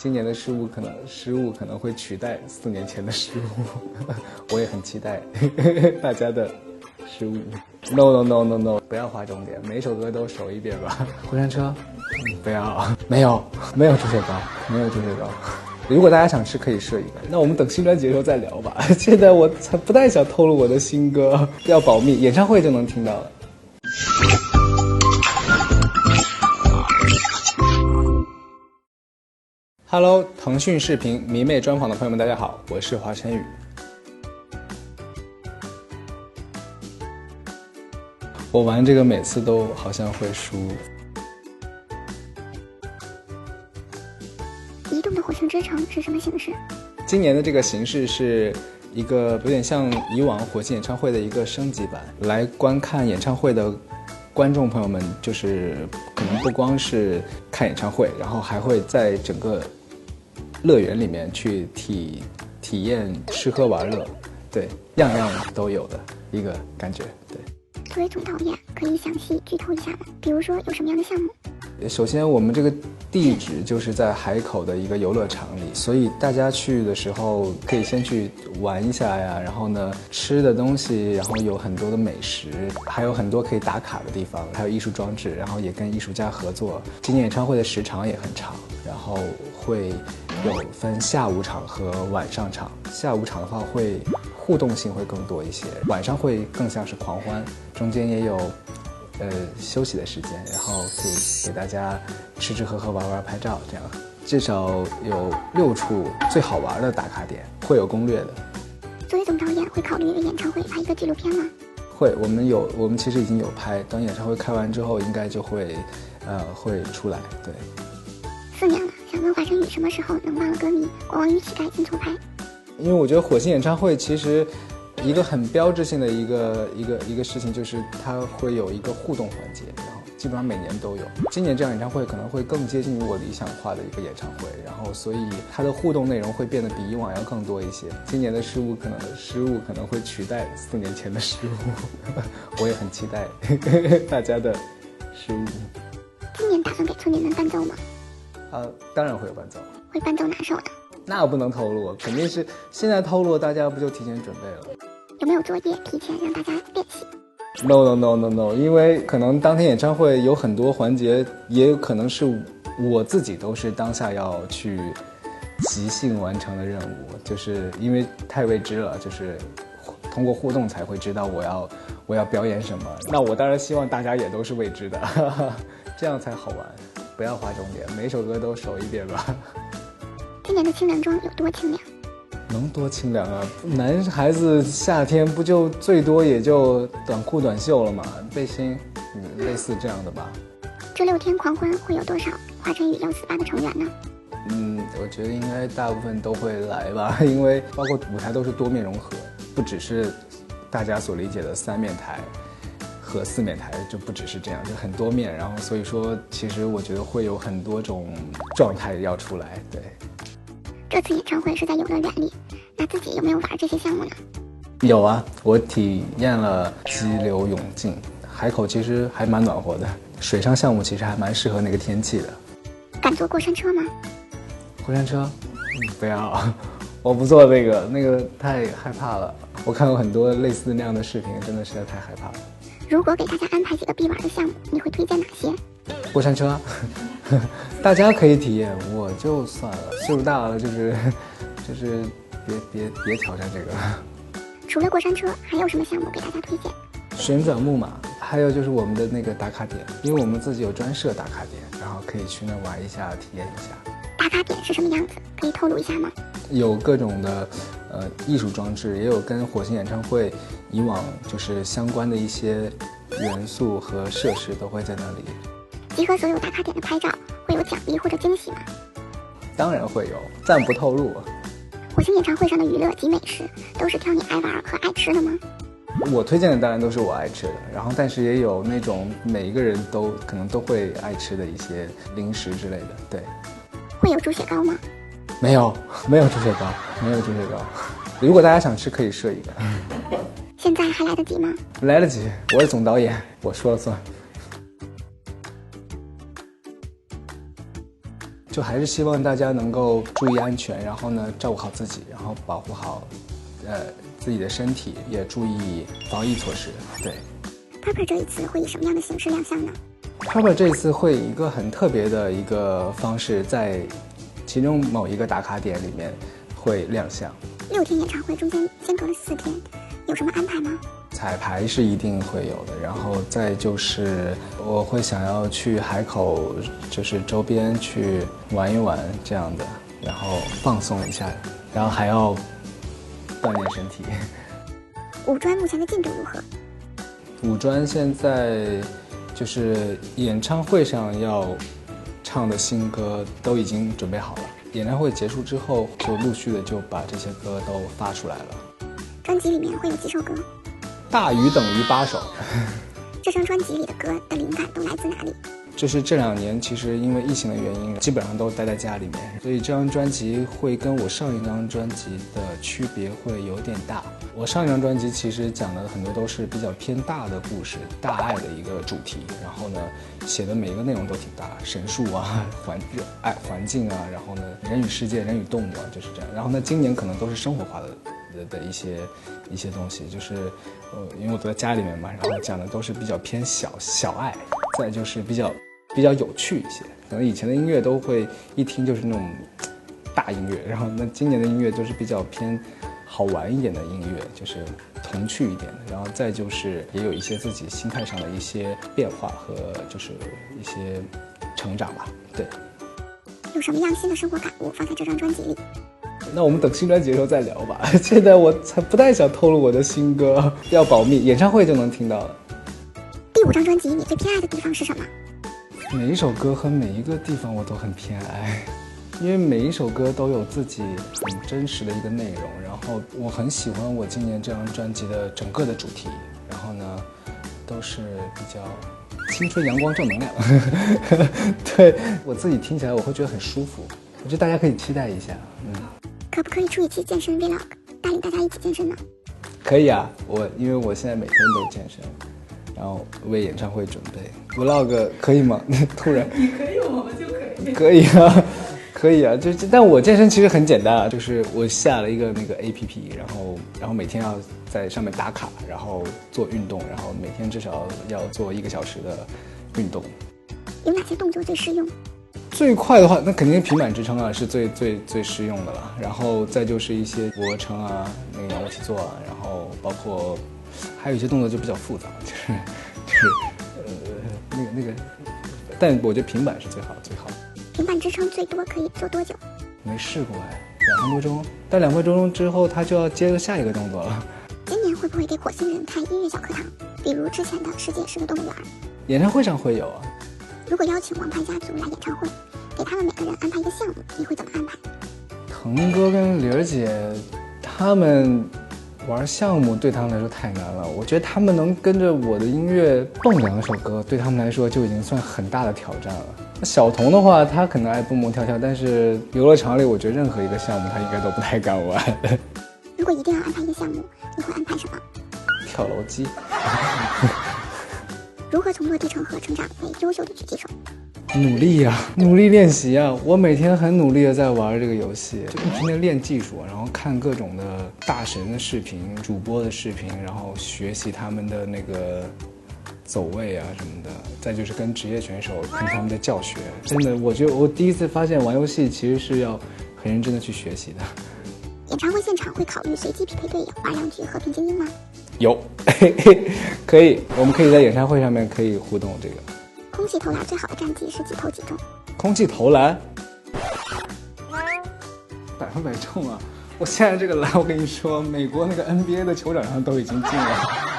今年的失误可能会取代4年前的失误，我也很期待大家的失误。No， 不要划重点，每一首歌都熟一遍吧。过山车，不要，没有猪血糕，没有猪血糕。如果大家想吃，可以设一个。那我们等新专辑的时候再聊吧。现在我不太想透露我的新歌，要保密，演唱会就能听到了。Hello， 腾讯视频迷妹专访的朋友们，大家好，我是华晨宇。我玩这个每次都好像会输。移动的火星之城是什么形式？今年的这个形式是一个有点像以往火星演唱会的一个升级版。来观看演唱会的观众朋友们，就是可能不光是看演唱会，然后还会在整个乐园里面去体验吃喝玩乐，对，样样都有的一个感觉。对。作为总导演，可以详细剧透一下吗？比如说有什么样的项目？首先，我们这个地址就是在海口的一个游乐场里，所以大家去的时候可以先去玩一下呀。然后呢，吃的东西，然后有很多的美食，还有很多可以打卡的地方，还有艺术装置，然后也跟艺术家合作。今年演唱会的时长也很长，然后会有分下午场和晚上场。下午场的话会互动性会更多一些，晚上会更像是狂欢，中间也有休息的时间，然后可以给大家吃吃喝喝玩玩拍照，这样至少有6处最好玩的打卡点，会有攻略的。作为总导演，会考虑为演唱会拍一个纪录片吗？会，我们其实已经有拍，等演唱会开完之后，应该就会出来。对。4年了，想问华晨宇什么时候能帮歌迷国王与乞丐金错拍？因为我觉得火星演唱会其实一个很标志性的一个事情，就是它会有一个互动环节，然后基本上每年都有。今年这样演唱会可能会更接近于我理想化的一个演唱会，然后所以它的互动内容会变得比以往要更多一些。今年的失误可能会取代4年前的失误，我也很期待大家的失误。今年打算给村民们伴奏吗？当然会有伴奏。会伴奏哪首的？那我不能透露，肯定是现在透露，大家不就提前准备了？有没有作业提前让大家练习 ？No， 因为可能当天演唱会有很多环节，也有可能是我自己都是当下要去即兴完成的任务，就是因为太未知了，就是通过互动才会知道我要表演什么。那我当然希望大家也都是未知的，这样才好玩。不要划重点，每首歌都熟一遍吧。今年的清凉装有多清凉？能多清凉啊！男孩子夏天不就最多也就短裤短袖了嘛，背心，类似这样的吧。这6天狂欢会有多少华晨宇148的成员呢？我觉得应该大部分都会来吧，因为包括舞台都是多面融合，不只是大家所理解的3面台和4面台，就不只是这样，就很多面。然后所以说，其实我觉得会有很多种状态要出来，对。这次演唱会是在游乐园里，那自己有没有玩这些项目呢？有啊，我体验了激流勇进，海口其实还蛮暖和的，水上项目其实还蛮适合那个天气的。敢坐过山车吗？过山车，不要，我不坐那个太害怕了。我看过很多类似那样的视频，真的实在太害怕了。如果给大家安排几个必玩的项目，你会推荐哪些？过山车，大家可以体验，我就算了，岁数大了，就是别挑战这个。除了过山车，还有什么项目给大家推荐？旋转木马，还有就是我们的那个打卡点，因为我们自己有专设打卡点，然后可以去那玩一下，体验一下。打卡点是什么样子？可以透露一下吗？有各种的艺术装置，也有跟火星演唱会以往就是相关的一些元素和设施都会在那里。集合所有打卡点的拍照，会有奖励或者惊喜吗？当然会有，暂不透露。火星演唱会上的娱乐及美食，都是挑你爱玩和爱吃的吗？我推荐的当然都是我爱吃的，然后但是也有那种每一个人都可能都会爱吃的一些零食之类的。对。会有猪血糕吗？没有猪血糕，没有猪血糕。如果大家想吃，可以设一个。现在还来得及吗？来得及，我是总导演，我说了算。就就还是希望大家能够注意安全，然后呢照顾好自己，然后保护好自己的身体，也注意防疫措施。对。Purple 这一次会以什么样的形式亮相呢？ Purple 这一次会以一个很特别的一个方式，在其中某一个打卡点里面会亮相。6天演唱会中间间隔了4天，有什么安排吗？彩排是一定会有的，然后再就是我会想要去海口，就是周边去玩一玩这样的，然后放松一下，然后还要锻炼身体。五专目前的进度如何？五专现在就是演唱会上要唱的新歌都已经准备好了，演唱会结束之后就陆续的就把这些歌都发出来了。专辑里面会有几首歌？大于等于8首。这张专辑里的歌的灵感都来自哪里？就是这2年其实因为疫情的原因，基本上都待在家里面，所以这张专辑会跟我上一张专辑的区别会有点大。我上一张专辑其实讲的很多都是比较偏大的故事，大爱的一个主题，然后呢写的每一个内容都挺大，神术啊、环境啊，然后呢人与世界、人与动物啊，就是这样。然后呢今年可能都是生活化的一些东西，就是因为我都在家里面嘛，然后讲的都是比较偏小爱，再就是比较有趣一些。可能以前的音乐都会一听就是那种大音乐，然后那今年的音乐就是比较偏好玩一点的音乐，就是童趣一点的，然后再就是也有一些自己心态上的一些变化和就是一些成长吧。对。有什么样新的生活感悟放在这张专辑里？那我们等新专辑的时候再聊吧。现在我才不太想透露我的新歌，要保密，演唱会就能听到了。第5张专辑你最偏爱的地方是什么？每一首歌和每一个地方我都很偏爱，因为每一首歌都有自己很真实的一个内容，然后我很喜欢我今年这张专辑的整个的主题，然后呢都是比较青春阳光正能量。对，我自己听起来我会觉得很舒服，我觉得大家可以期待一下。可不可以出一期健身 vlog， 带领大家一起健身呢？可以啊，因为我现在每天都健身，然后为演唱会准备 vlog 可以吗？突然你可以，我们就可以。可以啊，可以啊，但我健身其实很简单啊，就是我下了一个那个 APP， 然后每天要在上面打卡，然后做运动，然后每天至少要做1个小时的运动。有哪些动作最适用？最快的话，那肯定是平板支撑啊，是最实用的了。然后再就是一些俯卧撑啊，那个仰卧起坐啊，然后包括还有一些动作就比较复杂，就是那个，但我觉得平板是最好。平板支撑最多可以做多久？没试过哎，2分多钟。但2分多钟之后，他就要接着下一个动作了。今年会不会给火星人开音乐小课堂？比如之前的世界是个动物园。演唱会上会有啊。如果邀请王牌家族来演唱会，给他们每个人安排一个项目，你会怎么安排？腾哥跟玲儿姐他们玩项目对他们来说太难了，我觉得他们能跟着我的音乐蹦2首歌，对他们来说就已经算很大的挑战了。小童的话，他可能爱蹦蹦跳跳，但是游乐场里我觉得任何一个项目他应该都不太敢玩。如果一定要安排一个项目，你会安排什么？跳楼机。如何从落地成盒成长为优秀的狙击手？努力呀，努力练习呀！我每天很努力的在玩这个游戏，就一天天练技术，然后看各种的大神的视频、主播的视频，然后学习他们的那个走位啊什么的。再就是跟职业选手听他们的教学，真的，我觉得我第一次发现玩游戏其实是要很认真的去学习的。演唱会现场会考虑随机匹配队友，玩2局和平精英吗？有，可以，我们可以在演唱会上面可以互动这个。空气投篮最好的战绩是几投几中？空气投篮100%中啊！我现在这个篮，我跟你说，美国那个 NBA 的球场上都已经进了。